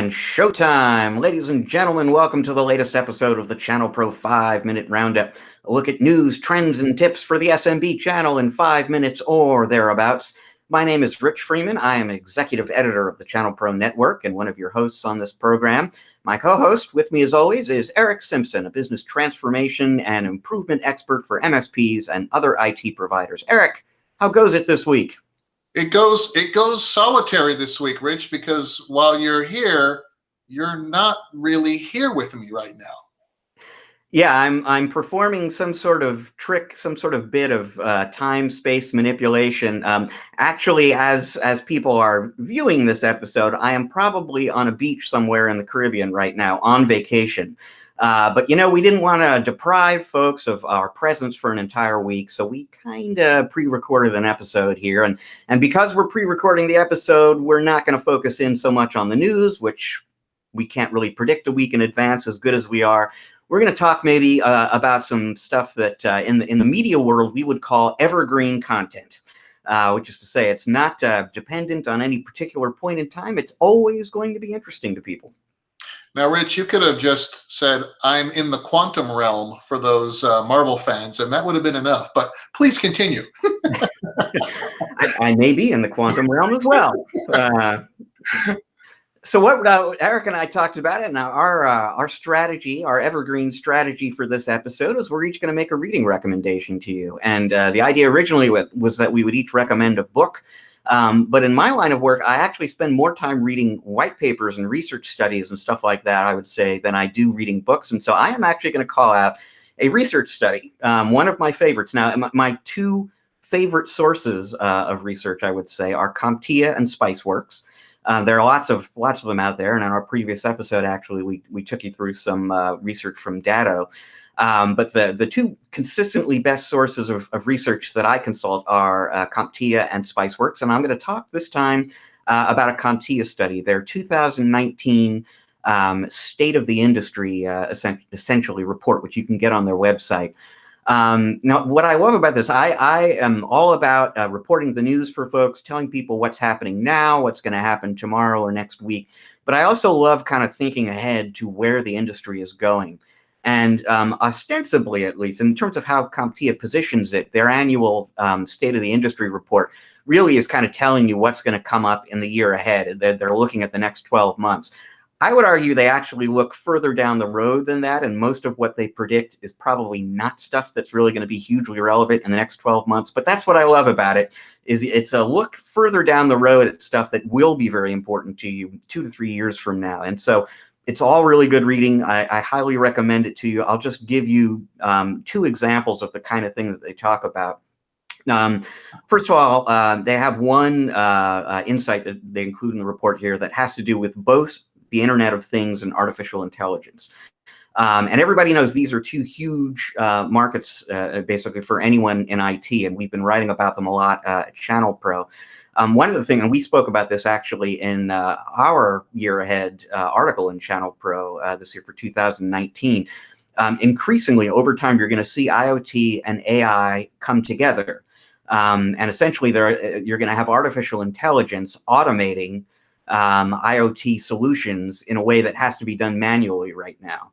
And showtime! Ladies and gentlemen, welcome to the latest episode of the ChannelPro 5-Minute Roundup. A look at news, trends, and tips for the SMB channel in 5 minutes or thereabouts. My name is Rich Freeman. I am executive editor of the ChannelPro Network and one of your hosts on this program. My co-host with me, as always, is Erick Simpson, a business transformation and improvement expert for MSPs and other IT providers. Erick, how goes it this week? It goes solitary this week, Rich, because while you're here, you're not really here with me right now. Yeah, I'm performing some sort of trick, some sort of bit of time-space manipulation. Actually, as people are viewing this episode, I am probably on a beach somewhere in the Caribbean right now on vacation. But, you know, we didn't want to deprive folks of our presence for an entire week, so we kind of pre-recorded an episode here. And because we're pre-recording the episode, we're not going to focus in so much on the news, which we can't really predict a week in advance as good as we are. We're going to talk maybe about some stuff that in the media world we would call evergreen content, which is to say it's not dependent on any particular point in time. It's always going to be interesting to people. Now, Rich, you could have just said, I'm in the quantum realm for those Marvel fans, and that would have been enough. But please continue. I may be in the quantum realm as well. So what Erick and I talked about it. Now our strategy, our evergreen strategy for this episode is we're each going to make a reading recommendation to you. And the idea originally was that we would each recommend a book. But in my line of work, I actually spend more time reading white papers and research studies and stuff like that, I would say, than I do reading books. And so I am actually going to call out a research study, one of my favorites. Now, my two favorite sources of research, I would say, are CompTIA and Spiceworks. There are lots of them out there, and in our previous episode, actually, we took you through some research from Datto. But the two consistently best sources of research that I consult are CompTIA and Spiceworks, and I'm going to talk this time about a CompTIA study, their 2019 State of the Industry essentially report, which you can get on their website. Now, what I love about this, I am all about reporting the news for folks, telling people what's happening now, what's going to happen tomorrow or next week. But I also love kind of thinking ahead to where the industry is going. And ostensibly, at least, in terms of how CompTIA positions it, their annual State of the Industry report really is kind of telling you what's going to come up in the year ahead. They're looking at the next 12 months. I would argue they actually look further down the road than that, and most of what they predict is probably not stuff that's really going to be hugely relevant in the next 12 months. But that's what I love about it, is it's a look further down the road at stuff that will be very important to you 2 to 3 years from now. And so it's all really good reading. I highly recommend it to you. I'll just give you 2 examples of the kind of thing that they talk about. First of all, they have one insight that they include in the report here that has to do with both the Internet of Things and artificial intelligence. And everybody knows these are 2 huge markets, basically, for anyone in IT, and we've been writing about them a lot at ChannelPro. One of the things, and we spoke about this actually in our year ahead article in ChannelPro this year for 2019, increasingly over time, you're going to see IoT and AI come together. And essentially, you're going to have artificial intelligence automating IoT solutions in a way that has to be done manually right now.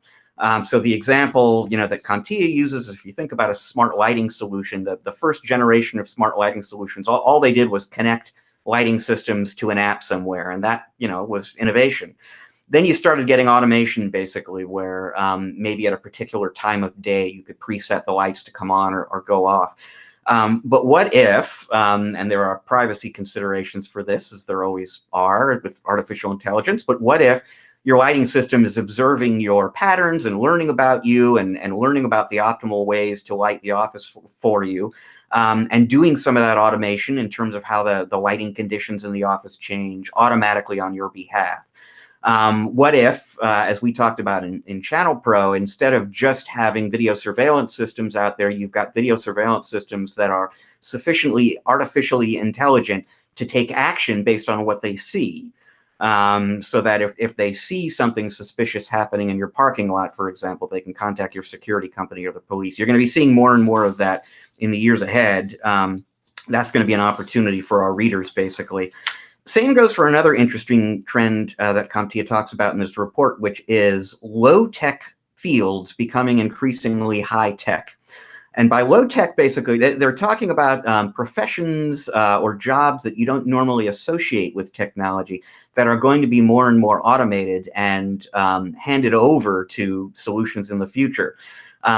So the example, that CompTIA uses, if you think about a smart lighting solution, the first generation of smart lighting solutions, all they did was connect lighting systems to an app somewhere, and that, was innovation. Then you started getting automation, basically, where maybe at a particular time of day, you could preset the lights to come on or go off. But what if, and there are privacy considerations for this, as there always are with artificial intelligence, but what if your lighting system is observing your patterns and learning about you and learning about the optimal ways to light the office for you, and doing some of that automation in terms of how the lighting conditions in the office change automatically on your behalf? What if, as we talked about in ChannelPro, instead of just having video surveillance systems out there, you've got video surveillance systems that are sufficiently artificially intelligent to take action based on what they see. So that if they see something suspicious happening in your parking lot, for example, they can contact your security company or the police. You're going to be seeing more and more of that in the years ahead. That's going to be an opportunity for our readers, basically. Same goes for another interesting trend that CompTIA talks about in this report, which is low-tech fields becoming increasingly high-tech. And by low-tech, basically, they're talking about professions or jobs that you don't normally associate with technology that are going to be more and more automated and handed over to solutions in the future.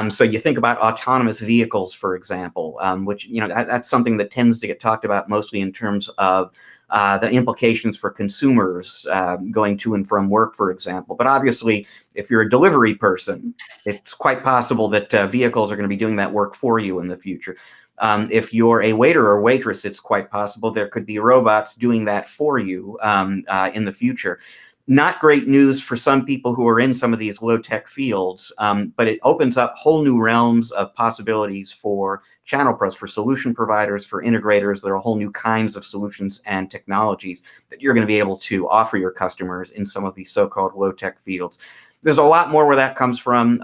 So you think about autonomous vehicles, for example, which, that's something that tends to get talked about mostly in terms of the implications for consumers going to and from work, for example. But obviously, if you're a delivery person, it's quite possible that vehicles are going to be doing that work for you in the future. If you're a waiter or waitress, it's quite possible there could be robots doing that for you in the future. Not great news for some people who are in some of these low-tech fields, but it opens up whole new realms of possibilities for channel pros, for solution providers, for integrators. There are whole new kinds of solutions and technologies that you're going to be able to offer your customers in some of these so-called low-tech fields. There's a lot more where that comes from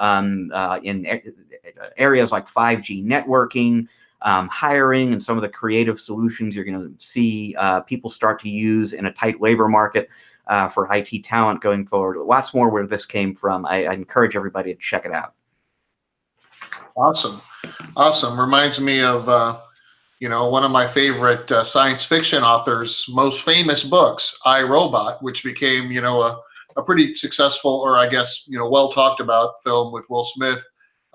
in areas like 5G networking, hiring, and some of the creative solutions you're going to see people start to use in a tight labor market for IT talent going forward. Lots more where this came from. I encourage everybody to check it out. Awesome. Reminds me of, one of my favorite science fiction authors' most famous books, I, Robot, which became, a pretty successful, or I guess, well talked about film with Will Smith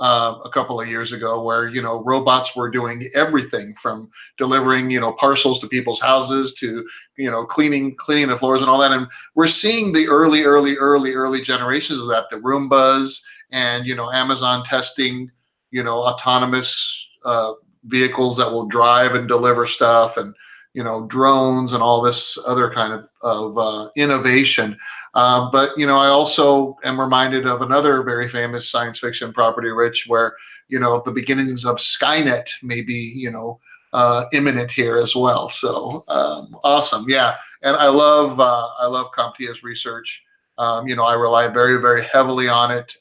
a couple of years ago, where, robots were doing everything from delivering, parcels to people's houses to, cleaning the floors and all that. And we're seeing the early generations of that, the Roombas and, Amazon testing, autonomous vehicles that will drive and deliver stuff, and, drones and all this other kind of innovation. But, I also am reminded of another very famous science fiction property, Rich, where, the beginnings of Skynet may be, imminent here as well. So awesome. Yeah. And I love CompTIA's research. I rely very, very heavily on it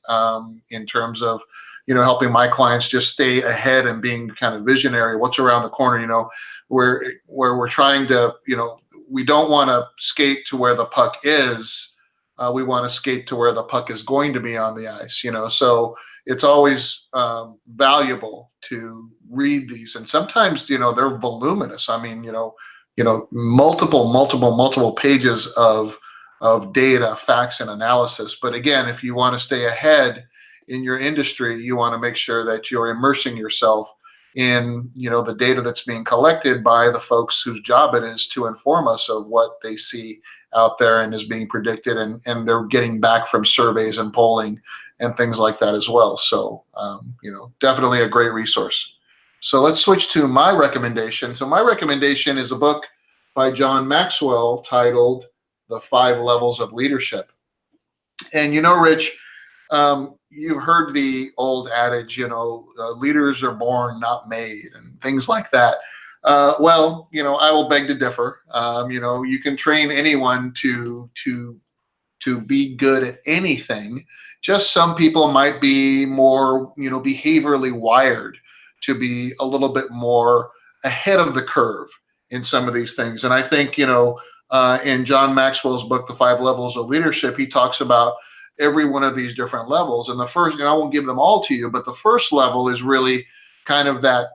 in terms of, helping my clients just stay ahead and being kind of visionary. What's around the corner, where we're trying to, we don't want to skate to where the puck is. We want to skate to where the puck is going to be on the ice, so it's always valuable to read these. And sometimes, they're voluminous. I mean, multiple pages of data, facts, and analysis. But again, if you want to stay ahead in your industry, you want to make sure that you're immersing yourself in, the data that's being collected by the folks whose job it is to inform us of what they see out there and is being predicted, and they're getting back from surveys and polling and things like that as well. So, definitely a great resource. So let's switch to my recommendation. So my recommendation is a book by John Maxwell titled The 5 Levels of Leadership. And, Rich, you've heard the old adage, leaders are born, not made, and things like that. Well, I will beg to differ. You can train anyone to be good at anything. Just some people might be more, behaviorally wired to be a little bit more ahead of the curve in some of these things. And I think, in John Maxwell's book, The 5 Levels of Leadership, he talks about every one of these different levels. And the first, I won't give them all to you, but the first level is really kind of that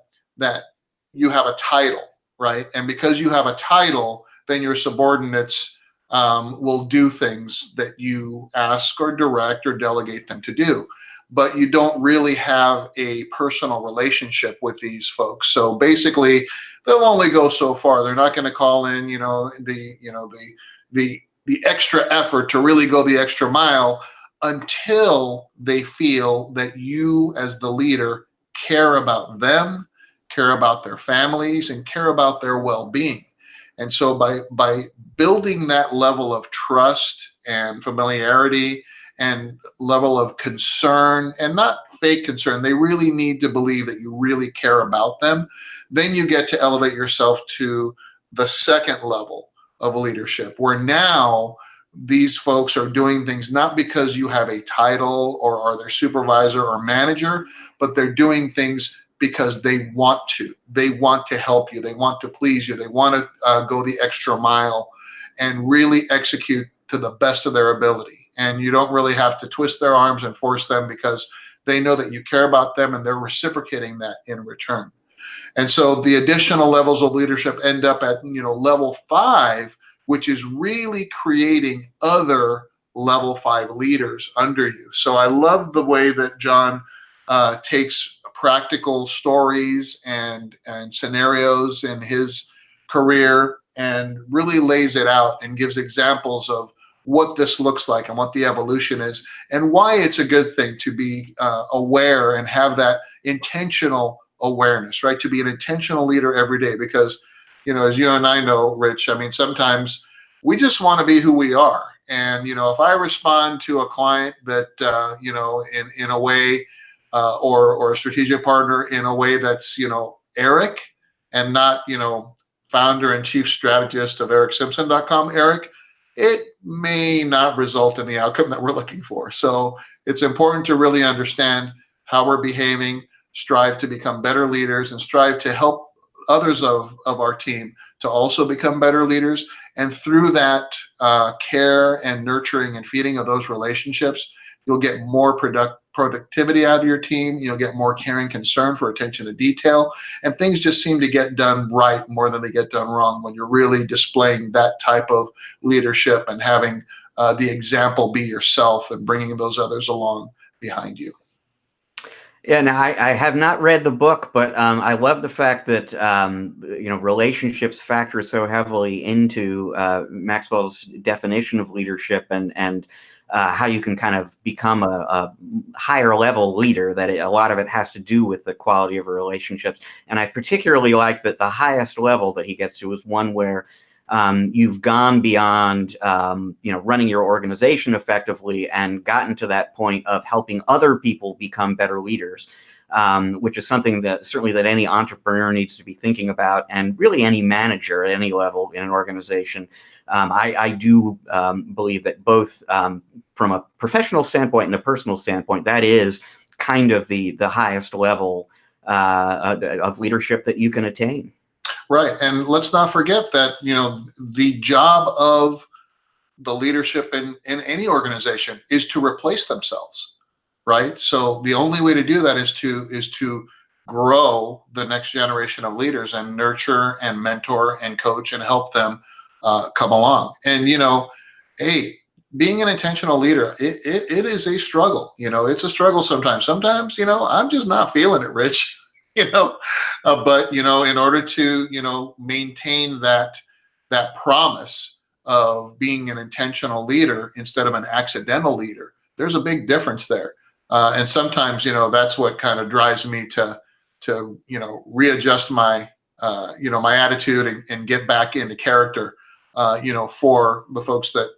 you have a title, right? And because you have a title, then your subordinates will do things that you ask or direct or delegate them to do. But you don't really have a personal relationship with these folks. So basically, they'll only go so far. They're not going to call in, the extra effort to really go the extra mile until they feel that you, as the leader, care about them, care about their families, and care about their well-being. And so by building that level of trust and familiarity and level of concern, and not fake concern, they really need to believe that you really care about them, then you get to elevate yourself to the second level of leadership, where now these folks are doing things not because you have a title or are their supervisor or manager, but they're doing things because they want to. They want to help you. They want to please you. They want to go the extra mile. and really execute to the best of their ability. And you don't really have to twist their arms and force them, because they know that you care about them and they're reciprocating that in return. And so the additional levels of leadership end up at, level 5, which is really creating other level 5 leaders under you. So I love the way that John takes practical stories and scenarios in his career and really lays it out and gives examples of what this looks like and what the evolution is, and why it's a good thing to be aware and have that intentional awareness, right? To be an intentional leader every day, because, as you and I know, Rich, I mean, sometimes we just want to be who we are. And, if I respond to a client that, in a way, or a strategic partner in a way that's, Erick, and not, founder and chief strategist of ErickSimpson.com, Erick, it may not result in the outcome that we're looking for. So it's important to really understand how we're behaving, strive to become better leaders, and strive to help others of our team to also become better leaders. And through that care and nurturing and feeding of those relationships, you'll get more productivity out of your team. You'll get more caring concern for attention to detail. And things just seem to get done right more than they get done wrong when you're really displaying that type of leadership and having the example be yourself and bringing those others along behind you. Yeah, now I have not read the book, but I love the fact that relationships factor so heavily into Maxwell's definition of leadership, and how you can kind of become a higher level leader. That a lot of it has to do with the quality of relationships, and I particularly like that the highest level that he gets to is one where you've gone beyond running your organization effectively and gotten to that point of helping other people become better leaders, which is something that certainly that any entrepreneur needs to be thinking about, and really any manager at any level in an organization. I do believe that both from a professional standpoint and a personal standpoint, that is kind of the highest level of leadership that you can attain. Right. And let's not forget that, the job of the leadership in any organization is to replace themselves. Right. So the only way to do that is to grow the next generation of leaders and nurture and mentor and coach and help them come along. And, hey, being an intentional leader, it is a struggle. It's a struggle sometimes. Sometimes, I'm just not feeling it, Rich. But in order to maintain that promise of being an intentional leader instead of an accidental leader, there's a big difference there. And sometimes that's what kind of drives me to readjust my my attitude and get back into character for the folks that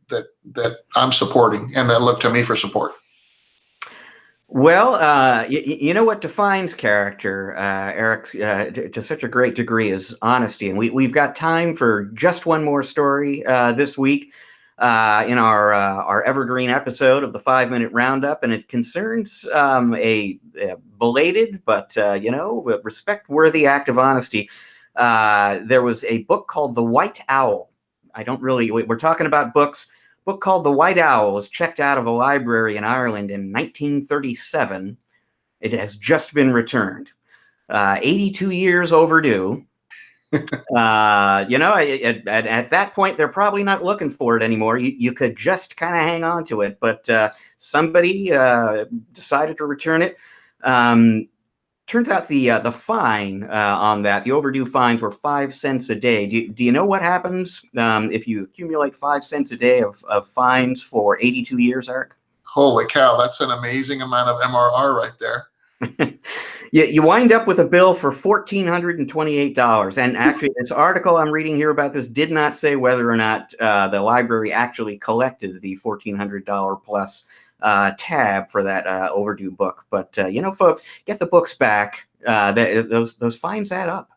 that I'm supporting and that look to me for support. Well, you know what defines character, Erick, to such a great degree is honesty. And we've got time for just one more story this week in our evergreen episode of the 5-Minute Roundup. And it concerns a belated but, respect-worthy act of honesty. There was a book called The White Owl. We're talking about books. Book called The White Owl was checked out of a library in Ireland in 1937. It has just been returned. 82 years overdue. At that point, they're probably not looking for it anymore. You could just kind of hang on to it, but somebody decided to return it. Turns out the fine on that, the overdue fines were 5 cents a day. Do you know what happens if you accumulate 5 cents a day of fines for 82 years, Erick? Holy cow, that's an amazing amount of MRR right there. You wind up with a bill for $1,428. And actually, this article I'm reading here about this did not say whether or not the library actually collected the $1,400 plus tab for that overdue book. But, folks, get the books back. Those fines add up.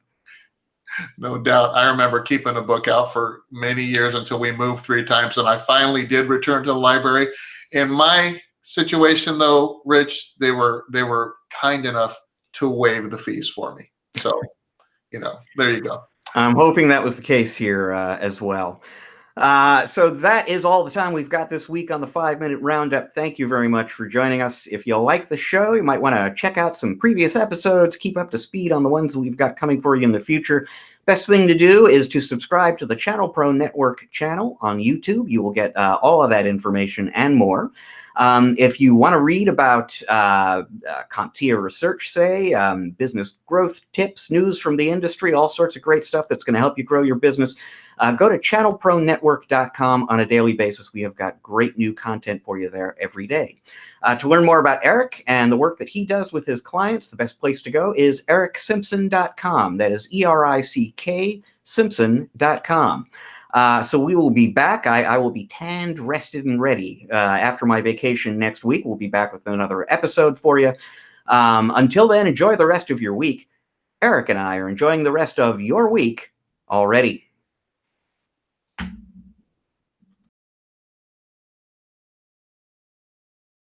No doubt. I remember keeping a book out for many years until we moved 3 times. And I finally did return to the library. In my situation, though, Rich, they were kind enough to waive the fees for me. So, there you go. I'm hoping that was the case here as well. So that is all the time we've got this week on the 5-Minute Roundup. Thank you very much for joining us. If you like the show, you might want to check out some previous episodes, keep up to speed on the ones that we've got coming for you in the future. Best thing to do is to subscribe to the ChannelPro Network channel on YouTube. You will get all of that information and more. If you want to read about CompTIA research, say, business growth tips, news from the industry, all sorts of great stuff that's going to help you grow your business, go to ChannelProNetwork.com on a daily basis. We have got great new content for you there every day. To learn more about Erick and the work that he does with his clients, the best place to go is ErickSimpson.com. That is ERICK Simpson.com. So we will be back. I will be tanned, rested, and ready after my vacation next week. We'll be back with another episode for you. Until then, enjoy the rest of your week. Erick and I are enjoying the rest of your week already.